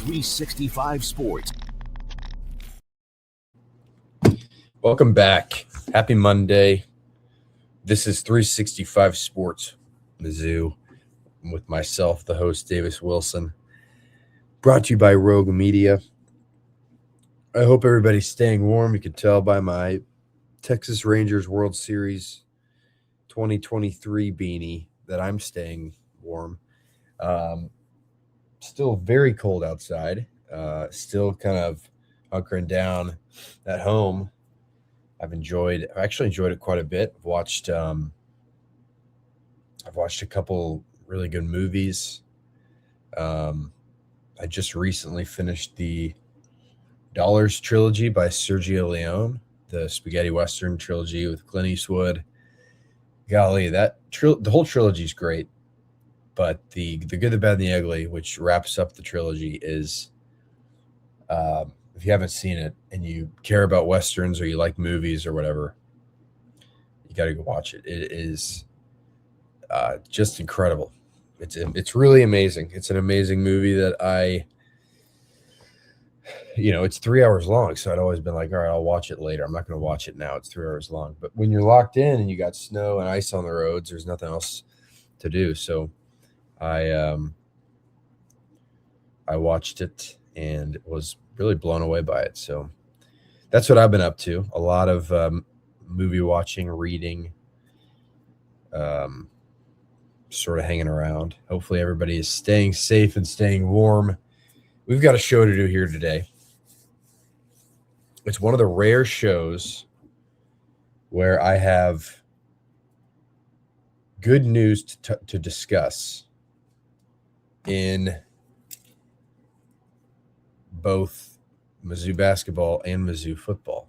365 Sports. Welcome back. Happy Monday. This is 365 Sports Mizzou with myself, the host, Davis Wilson. Brought to you by Rogue Media. I hope everybody's staying warm. You can tell by my Texas Rangers World Series 2023 beanie that I'm staying warm. Still very cold outside. Still kind of hunkering down at home. I've actually enjoyed it quite a bit. I've watched a couple really good movies. I just recently finished the Dollars trilogy by Sergio Leone, the spaghetti western trilogy with Clint Eastwood. Golly, the whole trilogy is great, but the Good, the Bad, and the Ugly, which wraps up the trilogy, is if you haven't seen it and you care about westerns or you like movies or whatever, you got to go watch it. It is just incredible. It's really amazing. It's an amazing movie that it's 3 hours long. So I'd always been like, all right, I'll watch it later. I'm not going to watch it now. It's 3 hours long. But when you're locked in and you got snow and ice on the roads, there's nothing else to do. So I watched it and was really blown away by it. So that's what I've been up to. A lot of movie watching, reading, sort of hanging around. Hopefully everybody is staying safe and staying warm. We've got a show to do here today. It's one of the rare shows where I have good news to discuss in both Mizzou basketball and Mizzou football.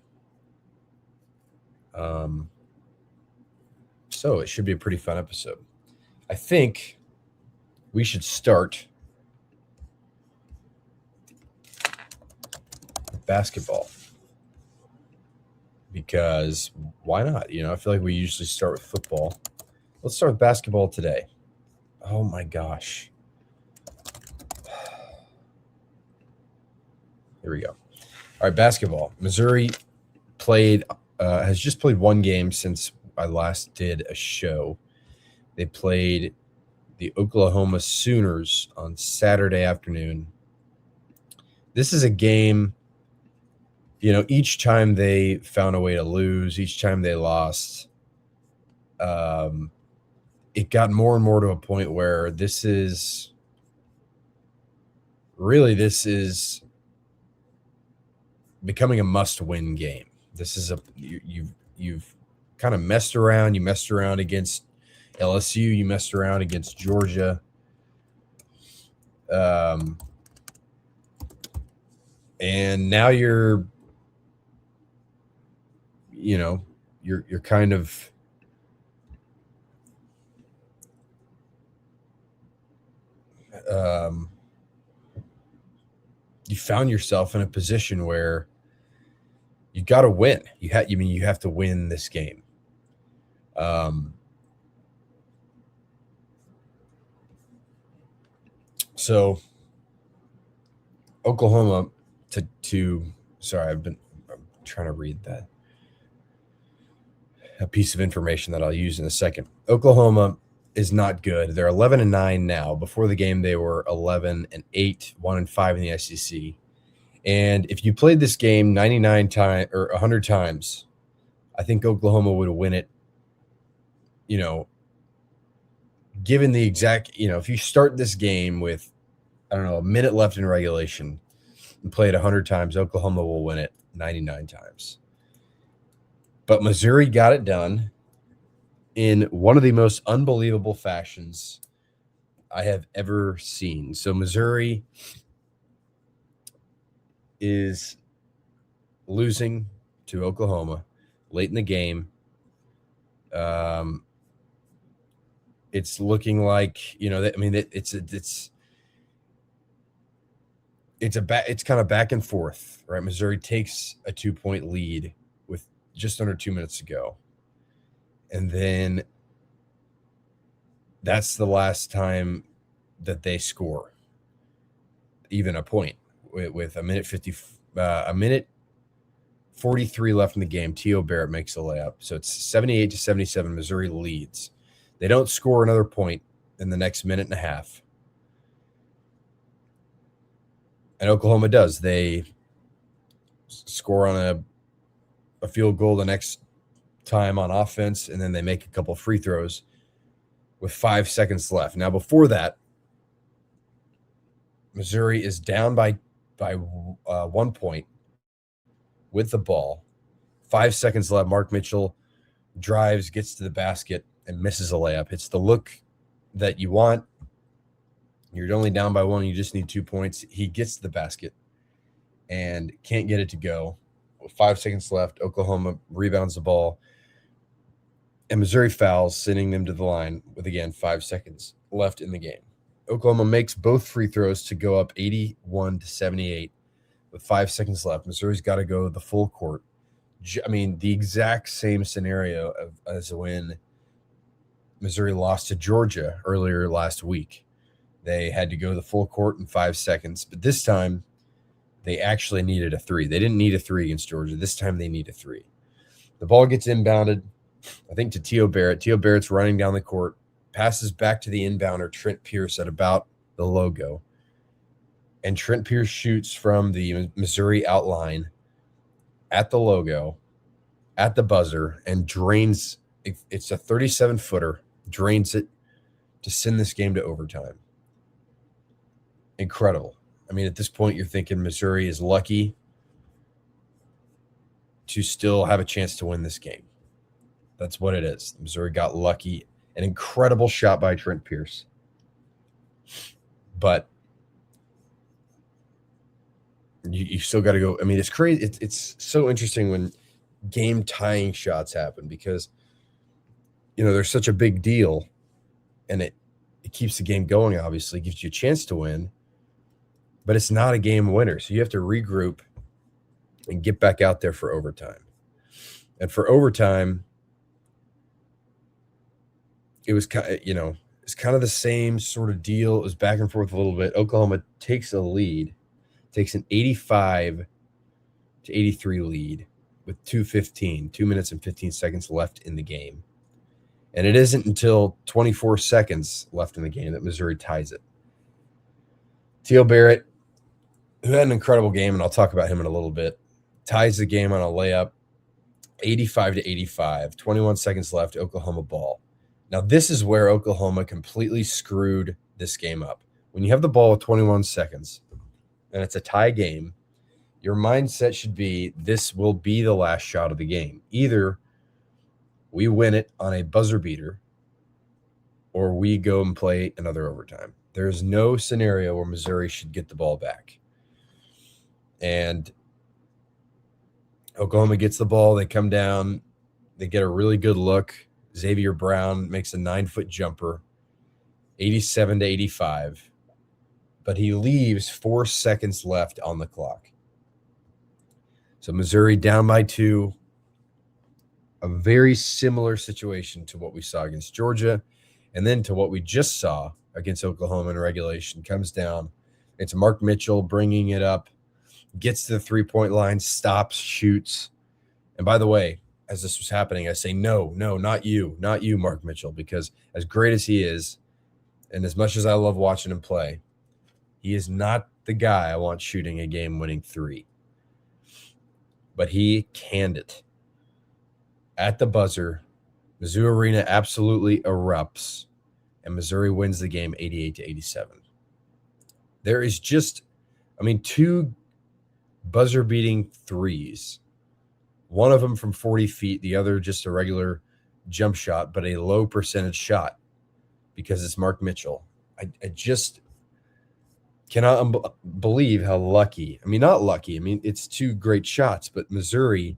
So it should be a pretty fun episode. I think we should start with basketball because why not? I feel like we usually start with football. Let's start with basketball today. Oh my gosh. Here we go. All right, basketball. Missouri has just played one game since I last did a show. They played the Oklahoma Sooners on Saturday afternoon. This is a game, each time they found a way to lose, each time they lost, it got more and more to a point where this is becoming a must-win game. This is you've kind of messed around. You messed around against LSU. You messed around against Georgia. And now you're kind of you found yourself in a position where you got to win. You have to win this game. So Oklahoma I'm trying to read a piece of information that I'll use in a second. Oklahoma is not good. They're 11-9 now. Before the game, they were 11-8, 1-5 in the SEC. And if you played this game 99 times or 100 times, I think Oklahoma would win it. Given the exact, if you start this game with, a minute left in regulation and play it 100 times, Oklahoma will win it 99 times. But Missouri got it done in one of the most unbelievable fashions I have ever seen. So Missouri is losing to Oklahoma late in the game. It's looking like, it's kind of back and forth, right? Missouri takes a 2-point lead with just under 2 minutes to go. And then that's the last time that they score even a point. with a minute 43 left in the game. T.O. Barrett makes a layup. So it's 78-77. Missouri leads. They don't score another point in the next minute and a half. And Oklahoma does. They score on a field goal the next time on offense, and then they make a couple free throws with 5 seconds left. Now, before that, Missouri is down by 1 point with the ball. 5 seconds left. Mark Mitchell drives, gets to the basket, and misses a layup. It's the look that you want. You're only down by 1. You just need 2 points. He gets to the basket and can't get it to go. With 5 seconds left, Oklahoma rebounds the ball, and Missouri fouls, sending them to the line with, again, 5 seconds left in the game. Oklahoma makes both free throws to go up 81-78 with 5 seconds left. Missouri's got to go the full court. I mean, the exact same scenario as when Missouri lost to Georgia earlier last week. They had to go the full court in 5 seconds, but this time they actually needed a three. They didn't need a three against Georgia. This time they need a three. The ball gets inbounded, I think, to T.O. Barrett. T.O. Barrett's running down the court, passes back to the inbounder, Trent Pierce, at about the logo. And Trent Pierce shoots from the Missouri outline at the logo, at the buzzer, and drains. It's a 37-footer, drains it to send this game to overtime. Incredible. I mean, at this point, you're thinking Missouri is lucky to still have a chance to win this game. That's what it is. Missouri got lucky. An incredible shot by Trent Pierce. But you still got to go. I mean, it's crazy. It's so interesting when game-tying shots happen because, there's such a big deal, and it keeps the game going, obviously, gives you a chance to win. But it's not a game winner. So you have to regroup and get back out there for overtime. And for overtime, it was it's kind of the same sort of deal. It was back and forth a little bit. Oklahoma takes a lead, takes an 85-83 lead with 2 minutes and 15 seconds left in the game. And it isn't until 24 seconds left in the game that Missouri ties it. T.O. Barrett, who had an incredible game, and I'll talk about him in a little bit, ties the game on a layup, 85-85, 21 seconds left, Oklahoma ball. Now, this is where Oklahoma completely screwed this game up. When you have the ball with 21 seconds and it's a tie game, your mindset should be this will be the last shot of the game. Either we win it on a buzzer beater or we go and play another overtime. There's no scenario where Missouri should get the ball back. And Oklahoma gets the ball. They come down. They get a really good look. Xavier Brown makes a 9-foot jumper, 87-85. But he leaves 4 seconds left on the clock. So Missouri down by 2. A very similar situation to what we saw against Georgia and then to what we just saw against Oklahoma in regulation. Comes down. It's Mark Mitchell bringing it up. Gets to the three-point line, stops, shoots. And by the way, as this was happening, I say, no, not you, Mark Mitchell, because as great as he is, and as much as I love watching him play, he is not the guy I want shooting a game-winning three. But he canned it. At the buzzer, Mizzou Arena absolutely erupts, and Missouri wins the game 88-87. There is just, 2 buzzer-beating threes. One of them from 40 feet, the other just a regular jump shot, but a low percentage shot because it's Mark Mitchell. I just cannot believe how lucky. Not lucky. It's 2 great shots, but Missouri,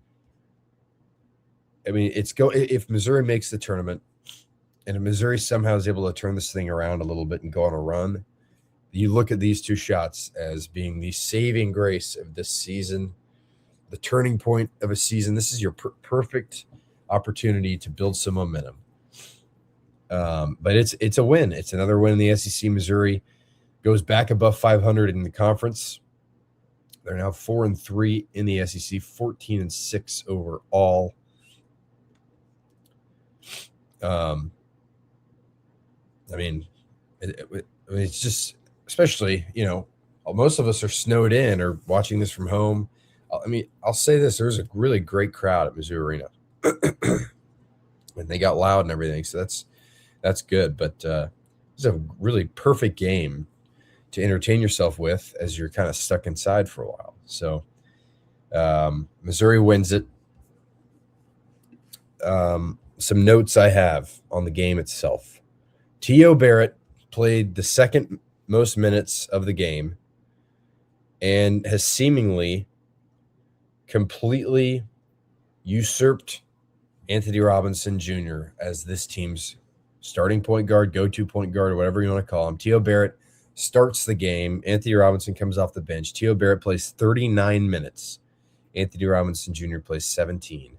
if Missouri makes the tournament and if Missouri somehow is able to turn this thing around a little bit and go on a run, you look at these 2 shots as being the saving grace of this season, the turning point of a season. This is your perfect opportunity to build some momentum. But it's a win. It's another win in the SEC. Missouri goes back above 500 in the conference. They're now 4-3 in the SEC, 14-6 overall. I mean, it's just, especially, most of us are snowed in or watching this from home. I mean, I'll say this: there's a really great crowd at Mizzou Arena, and they got loud and everything, so that's good. But it's a really perfect game to entertain yourself with as you're kind of stuck inside for a while. So Missouri wins it. Some notes I have on the game itself. T.O. Barrett played the second most minutes of the game and has seemingly completely usurped Anthony Robinson Jr. as this team's starting point guard, go-to point guard, or whatever you want to call him. T.O. Barrett starts the game. Anthony Robinson comes off the bench. T.O. Barrett plays 39 minutes. Anthony Robinson Jr. plays 17.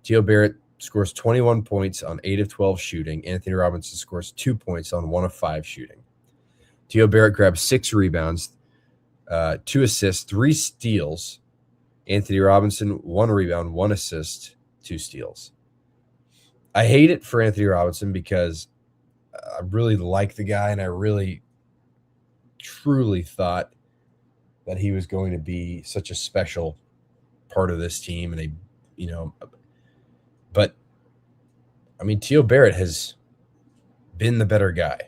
T.O. Barrett scores 21 points on 8 of 12 shooting. Anthony Robinson scores 2 points on 1 of 5 shooting. T.O. Barrett grabs 6 rebounds, 2 assists, 3 steals. Anthony Robinson, 1 rebound, 1 assist, 2 steals. I hate it for Anthony Robinson because I really like the guy, and I really, truly thought that he was going to be such a special part of this team. And but I mean, T.O. Barrett has been the better guy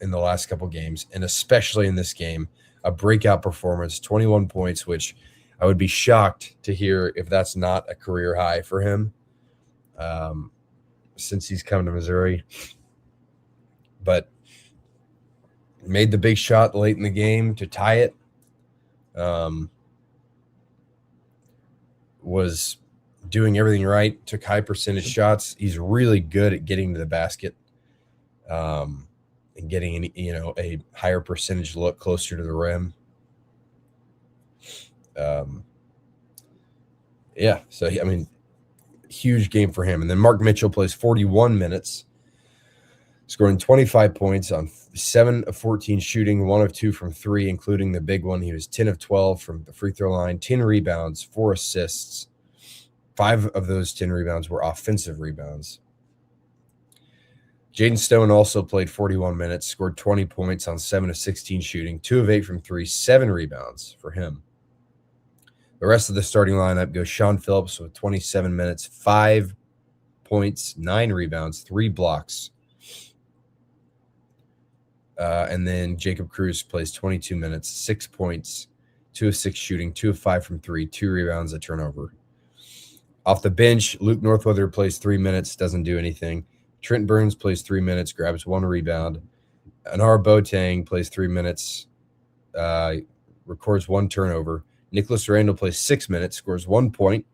in the last couple games, and especially in this game, a breakout performance, 21 points, which I would be shocked to hear if that's not a career high for him since he's come to Missouri. But made the big shot late in the game to tie it. Was doing everything right, took high percentage shots. He's really good at getting to the basket and getting a higher percentage look closer to the rim. So I mean, huge game for him. And then Mark Mitchell plays 41 minutes, scoring 25 points on 7 of 14 shooting, 1 of 2 from 3, including the big one. He was 10 of 12 from the free throw line, 10 rebounds, 4 assists. 5 of those 10 rebounds were offensive rebounds. Jaden Stone also played 41 minutes, scored 20 points on 7 of 16 shooting, 2 of 8 from 3, 7 rebounds for him. The rest of the starting lineup goes Sean Phillips with 27 minutes, 5 points, 9 rebounds, 3 blocks. And then Jacob Cruz plays 22 minutes, 6 points, 2 of 6 shooting, 2 of 5 from 3, 2 rebounds, a turnover. Off the bench, Luke Northweather plays 3 minutes, doesn't do anything. Trent Burns plays 3 minutes, grabs 1 rebound. Anar Boateng plays 3 minutes, records 1 turnover. Nicholas Randall plays 6 minutes, scores 1 point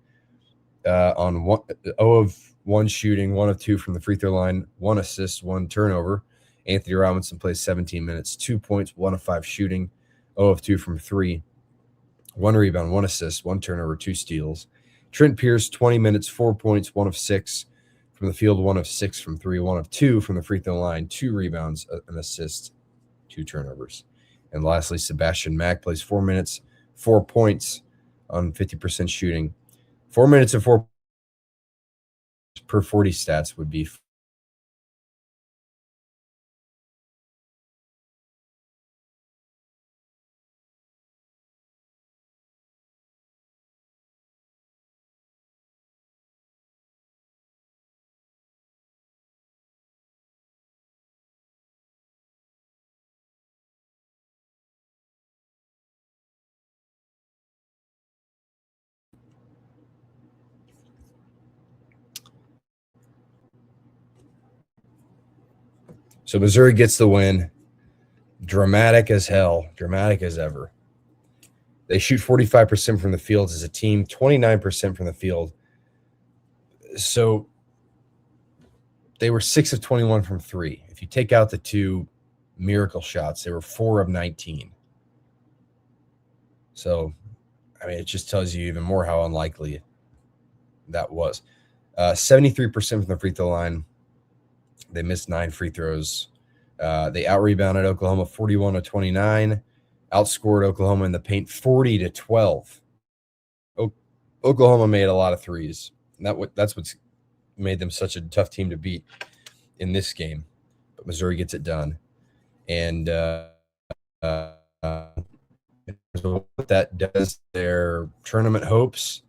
on 0 of 1 shooting, 1 of 2 from the free throw line, 1 assist, 1 turnover. Anthony Robinson plays 17 minutes, 2 points, 1 of 5 shooting, 0 of 2 from 3, 1 rebound, 1 assist, 1 turnover, 2 steals. Trent Pierce, 20 minutes, 4 points, 1 of 6 from the field, 1 of 6 from 3, 1 of 2 from the free throw line, 2 rebounds, an assist, 2 turnovers. And lastly, Sebastian Mack plays 4 minutes, 4 points on 50% shooting. 4 minutes and 4 per 40 stats would be. So Missouri gets the win. Dramatic as hell. Dramatic as ever. They shoot 45% from the field as a team, 29% from the field. So they were 6 of 21 from 3. If you take out the 2 miracle shots, they were 4 of 19. So, I mean, it just tells you even more how unlikely that was. 73% from the free throw line. They missed 9 free throws. They out-rebounded Oklahoma 41 of 29. outscored Oklahoma in the paint 40-12. Oklahoma made a lot of threes. And that's what's made them such a tough team to beat in this game. But Missouri gets it done. And what that does their tournament hopes.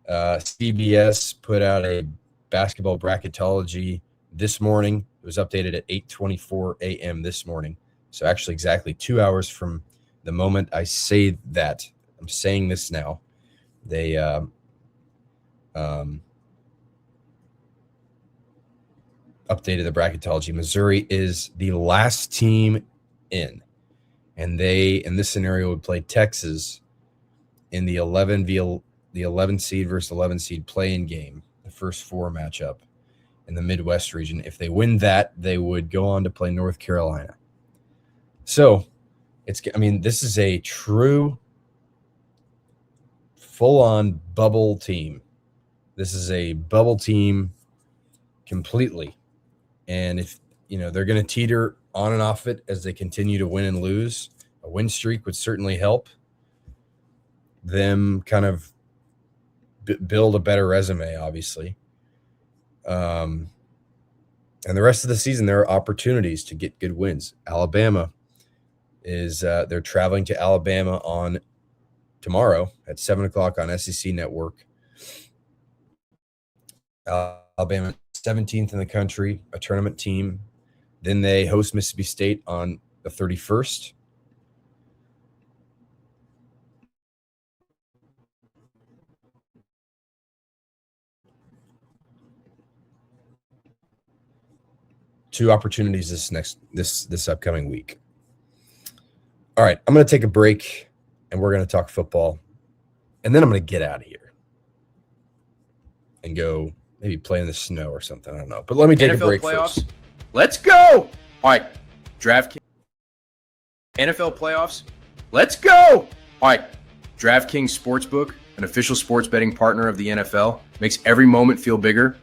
CBS put out a basketball bracketology this morning. It was updated at 8:24 a.m. this morning. So actually exactly 2 hours from the moment I say that. I'm saying this now. They updated the bracketology. Missouri is the last team in. And they, in this scenario, would play Texas in the 11 seed versus 11 seed play-in game, the first four matchup in the Midwest region. If they win that, they would go on to play North Carolina. So, this is a true full-on bubble team. This is a bubble team completely. And if, they're going to teeter on and off it as they continue to win and lose, a win streak would certainly help them kind of build a better resume, obviously. And the rest of the season, there are opportunities to get good wins. Alabama is they're traveling to Alabama on tomorrow at 7:00 on SEC Network. Alabama 17th in the country, a tournament team. Then they host Mississippi State on the 31st. Two opportunities this upcoming week. All right, I'm going to take a break, and we're going to talk football, and then I'm going to get out of here and go maybe play in the snow or something. I don't know, but let me take NFL a break playoffs. first. Let's go! All right, DraftKings. NFL playoffs. Let's go! All right, DraftKings Sportsbook, an official sports betting partner of the NFL, makes every moment feel bigger.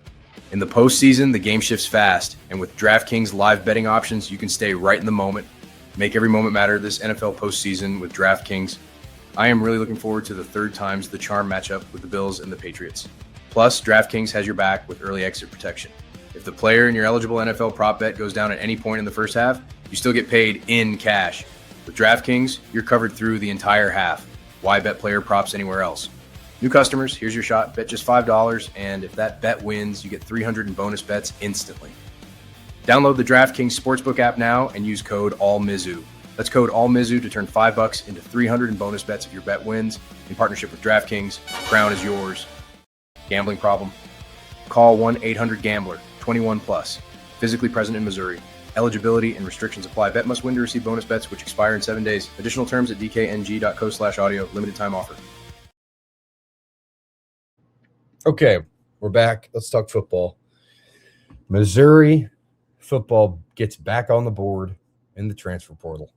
In the postseason, the game shifts fast, and with DraftKings live betting options, you can stay right in the moment. Make every moment matter this NFL postseason with DraftKings. I am really looking forward to the third time's the charm matchup with the Bills and the Patriots. Plus, DraftKings has your back with early exit protection. If the player in your eligible NFL prop bet goes down at any point in the first half, you still get paid in cash. With DraftKings, you're covered through the entire half. Why bet player props anywhere else? New customers, here's your shot. Bet just $5, and if that bet wins, you get $300 in bonus bets instantly. Download the DraftKings Sportsbook app now and use code ALLMIZZOU. That's code ALLMIZZOU to turn $5 into $300 in bonus bets if your bet wins. In partnership with DraftKings, the crown is yours. Gambling problem? Call 1-800-GAMBLER, 21 plus. Physically present in Missouri. Eligibility and restrictions apply. Bet must win to receive bonus bets, which expire in 7 days. Additional terms at dkng.co/audio. Limited time offer. Okay, we're back. Let's talk football. Missouri football gets back on the board in the transfer portal.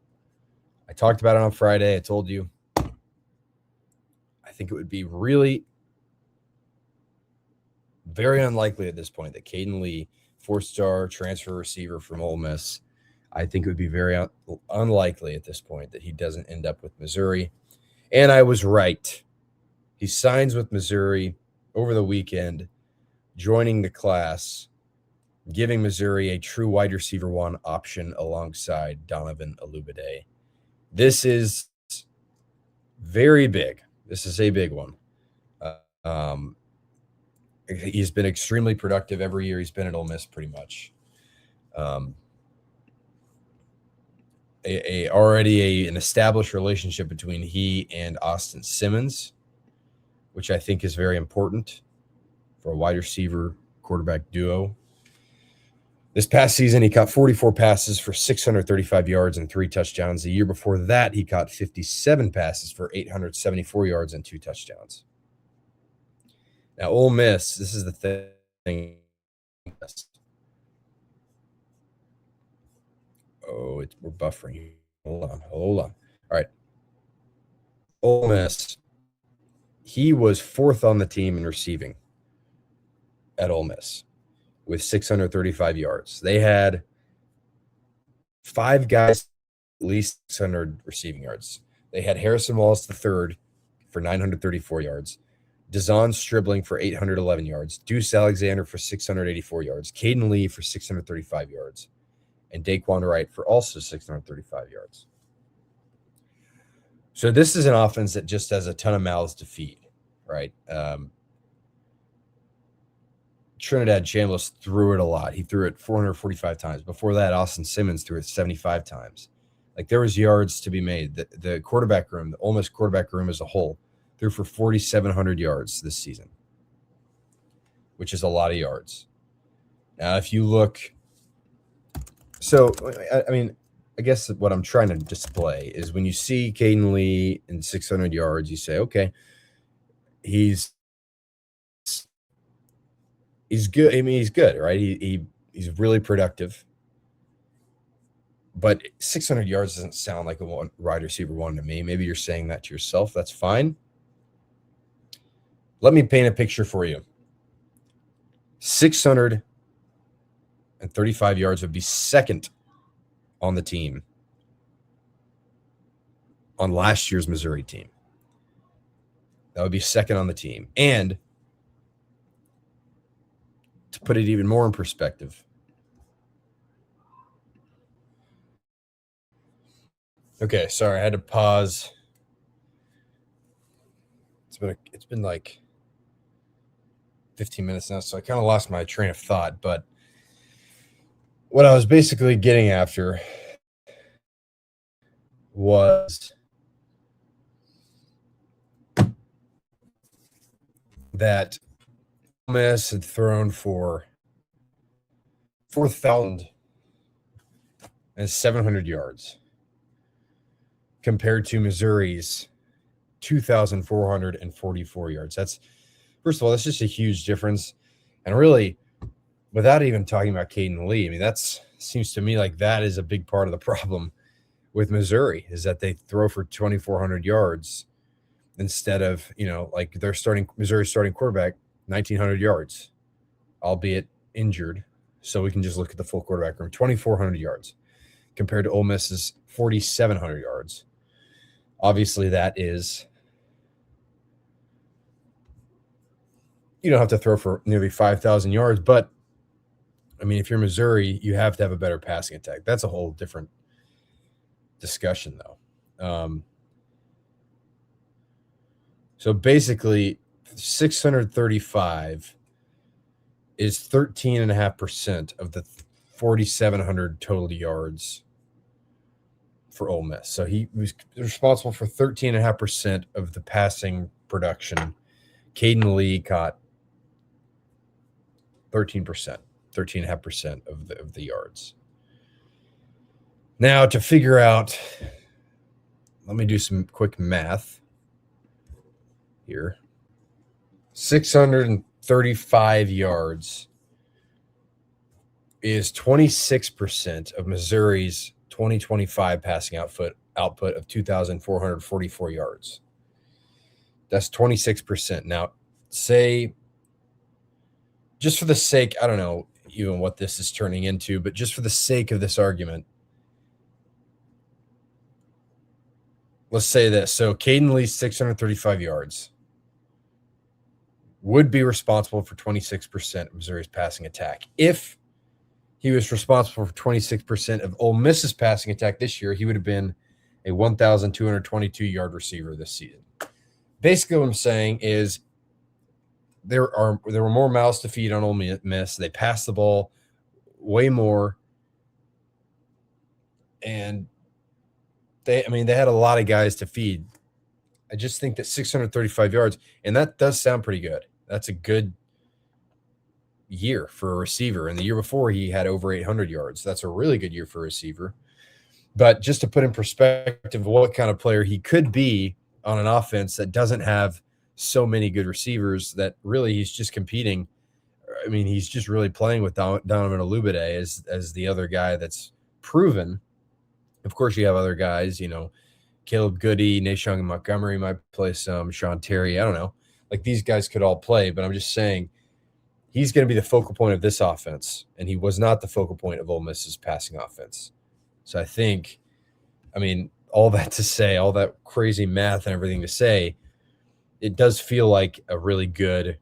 I talked about it on Friday. I told you I think it would be really very unlikely at this point that Cayden Lee, four-star transfer receiver from Ole Miss, I think it would be very unlikely at this point that he doesn't end up with Missouri. And I was right. He signs with Missouri over the weekend, joining the class, giving Missouri a true wide receiver one option alongside Donovan Olubade. This is very big. This is a big one. He's been extremely productive every year he's been at Ole Miss, pretty much. An established relationship between he and Austin Simmons, which I think is very important for a wide receiver quarterback duo. This past season, he caught 44 passes for 635 yards and 3 touchdowns. The year before that, he caught 57 passes for 874 yards and 2 touchdowns. Now, Ole Miss, this is the thing. Oh, we're buffering. Hold on. All right. Ole Miss, he was 4th on the team in receiving at Ole Miss with 635 yards. They had 5 guys at least 600 receiving yards. They had Harrison Wallace III for 934 yards, Dazon Stribling for 811 yards, Deuce Alexander for 684 yards, Cayden Lee for 635 yards, and Daquan Wright for also 635 yards. So this is an offense that just has a ton of mouths to feed, right? Trinidad Chambliss threw it a lot. He threw it 445 times. Before that, Austin Simmons threw it 75 times. Like, there was yards to be made. The quarterback room, the Ole Miss quarterback room as a whole, threw for 4,700 yards this season, which is a lot of yards. Now, if you look – so, I mean, I guess what I'm trying to display is when you see Cayden Lee in 600 yards, you say, okay, he's good. I mean, he's good, right? He's really productive. But 600 yards doesn't sound like a wide receiver one to me. Maybe you're saying that to yourself. That's fine. Let me paint a picture for you. 635 yards would be second on the team on last year's Missouri team. That would be second on the team. And to put it even more in perspective, okay, sorry, I had to pause. It's been like 15 minutes now, so I kind of lost my train of thought. But what I was basically getting after was that Ole Miss had thrown for 4,700 yards compared to Missouri's 2,444 yards. That's, first of all, that's just a huge difference. And really, without even talking about Cayden Lee, I mean, that seems to me like that is a big part of the problem with Missouri, is that they throw for 2,400 yards instead of, like Missouri's starting quarterback, 1,900 yards, albeit injured. So we can just look at the full quarterback room, 2,400 yards compared to Ole Miss's 4,700 yards. Obviously, that is, you don't have to throw for nearly 5,000 yards, but I mean, if you're Missouri, you have to have a better passing attack. That's a whole different discussion, though. So basically, 635 is 13.5% of the 4,700 total yards for Ole Miss. So he was responsible for 13.5% of the passing production. Cayden Lee caught 13.5% of the yards. Now, to figure out, let me do some quick math here. 635 yards is 26% of Missouri's 2025 passing output of 2,444 yards. That's 26%. Now, say, just for the sake, I don't know even what this is turning into, but just for the sake of this argument, let's say this. So Cayden Lee's 635 yards would be responsible for 26% of Missouri's passing attack. If he was responsible for 26% of Ole Miss's passing attack this year, he would have been a 1,222-yard receiver this season. Basically, what I'm saying is there were more mouths to feed on Ole Miss. They passed the ball way more, and they had a lot of guys to feed. I just think that 635 yards, and that does sound pretty good. That's a good year for a receiver. And the year before, he had over 800 yards. That's a really good year for a receiver. But just to put in perspective what kind of player he could be on an offense that doesn't have so many good receivers, that really he's just competing. I mean, he's just really playing with Donovan Olubade as the other guy that's proven. Of course, you have other guys, Caleb Goody, Nashon Montgomery might play some, Sean Terry. I don't know. Like, these guys could all play, but I'm just saying he's going to be the focal point of this offense, and he was not the focal point of Ole Miss's passing offense. So I think, all that to say, all that crazy math and everything to say, it does feel like a really good.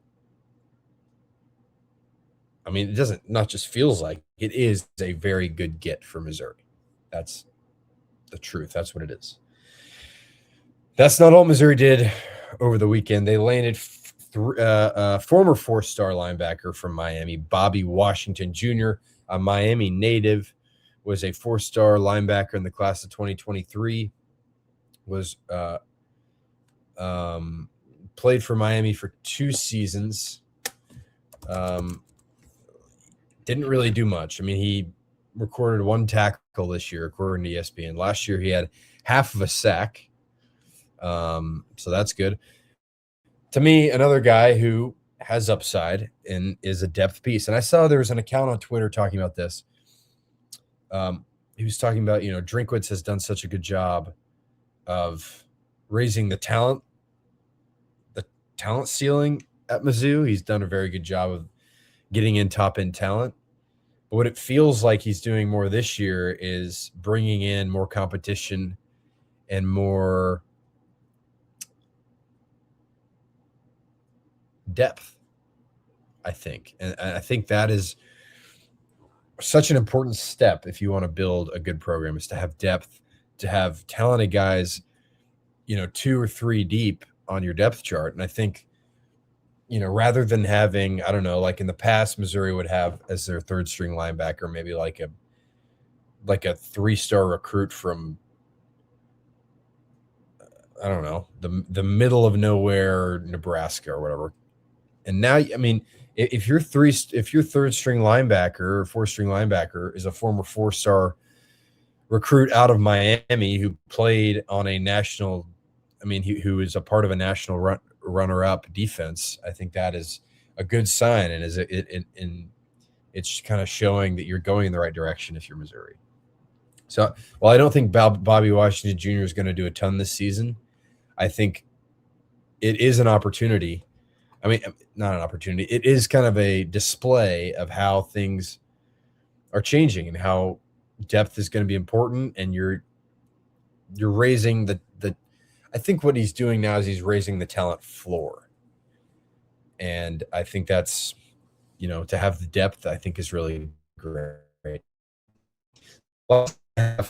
I mean, it doesn't, not just feels like, it is a very good get for Missouri. That's the truth. That's what it is. That's not all Missouri did over the weekend. They landed former four-star linebacker from Miami, Bobby Washington Jr., a Miami native, was a four-star linebacker in the class of 2023, was played for Miami for 2 seasons. Didn't really do much. I mean, he recorded 1 tackle this year, according to ESPN. Last year, he had half of a sack. So that's good. To me, another guy who has upside and is a depth piece. And I saw there was an account on Twitter talking about this. He was talking about, Drinkwitz has done such a good job of raising the talent ceiling at Mizzou. He's done a very good job of getting in top-end talent. But what it feels like he's doing more this year is bringing in more competition and more depth, I think. And I think that is such an important step if you want to build a good program, is to have depth, to have talented guys, 2 or 3 deep on your depth chart. And I think, rather than having, I don't know, like in the past, Missouri would have as their 3rd string linebacker, maybe like a 3-star recruit from, I don't know, the middle of nowhere, Nebraska or whatever. And now, I mean, if your 3rd string linebacker or 4th string linebacker is a former 4-star recruit out of Miami who played on a national, who is a part of a national runner-up defense, I think that is a good sign, and it's kind of showing that you're going in the right direction if you're Missouri. So, while I don't think Bobby Washington Jr. is going to do a ton this season, I think it is an opportunity. I mean, not an opportunity. It is kind of a display of how things are changing and how depth is going to be important. And you're raising the. I think what he's doing now is he's raising the talent floor, and I think that's, to have the depth, I think is really great. Well, the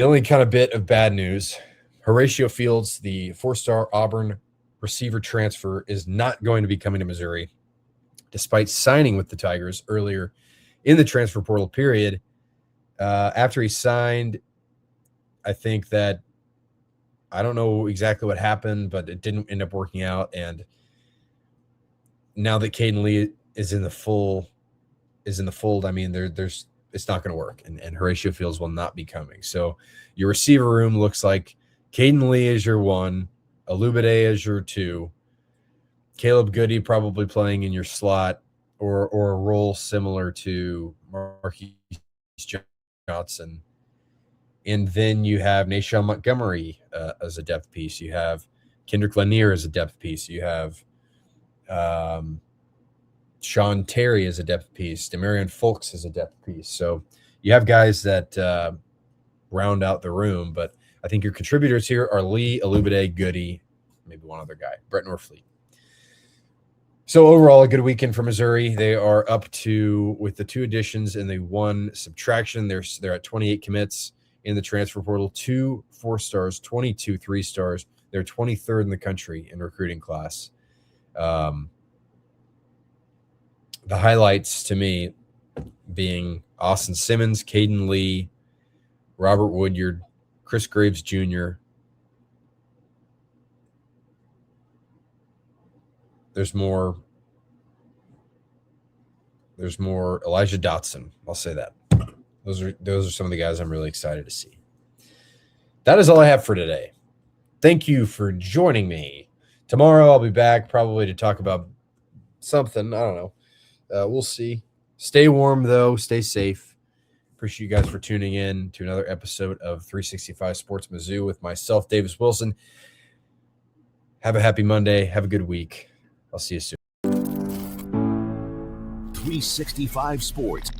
only kind of bit of bad news. Horatio Fields, the 4-star Auburn receiver transfer, is not going to be coming to Missouri, despite signing with the Tigers earlier in the transfer portal period. After he signed, I think that, I don't know exactly what happened, but it didn't end up working out. And now that Cayden Lee is in the fold, I mean, there's it's not going to work, and Horatio Fields will not be coming. So your receiver room looks like Cayden Lee is your 1, Alubade is your 2, Caleb Goody probably playing in your slot or a role similar to Marquise Johnson. And then you have Nashawn Montgomery as a depth piece. You have Kendrick Lanier as a depth piece. You have Sean Terry as a depth piece. Demarion Fulks as a depth piece. So you have guys that round out the room, but I think your contributors here are Lee, Alubade, Goody, maybe one other guy, Brett Norfleet. So overall, a good weekend for Missouri. They are up to, with the 2 additions and the 1 subtraction, they're at 28 commits in the transfer portal, 2 4-stars, 22 3-stars. They're 23rd in the country in recruiting class. The highlights to me being Austin Simmons, Cayden Lee, Robert Woodyard, Chris Graves Jr. There's more Elijah Dotson. I'll say that. Those are some of the guys I'm really excited to see. That is all I have for today. Thank you for joining me. Tomorrow I'll be back probably to talk about something. I don't know. We'll see. Stay warm, though. Stay safe. Appreciate you guys for tuning in to another episode of 365 Sports Mizzou with myself, Davis Wilson. Have a happy Monday. Have a good week. I'll see you soon. 365 Sports.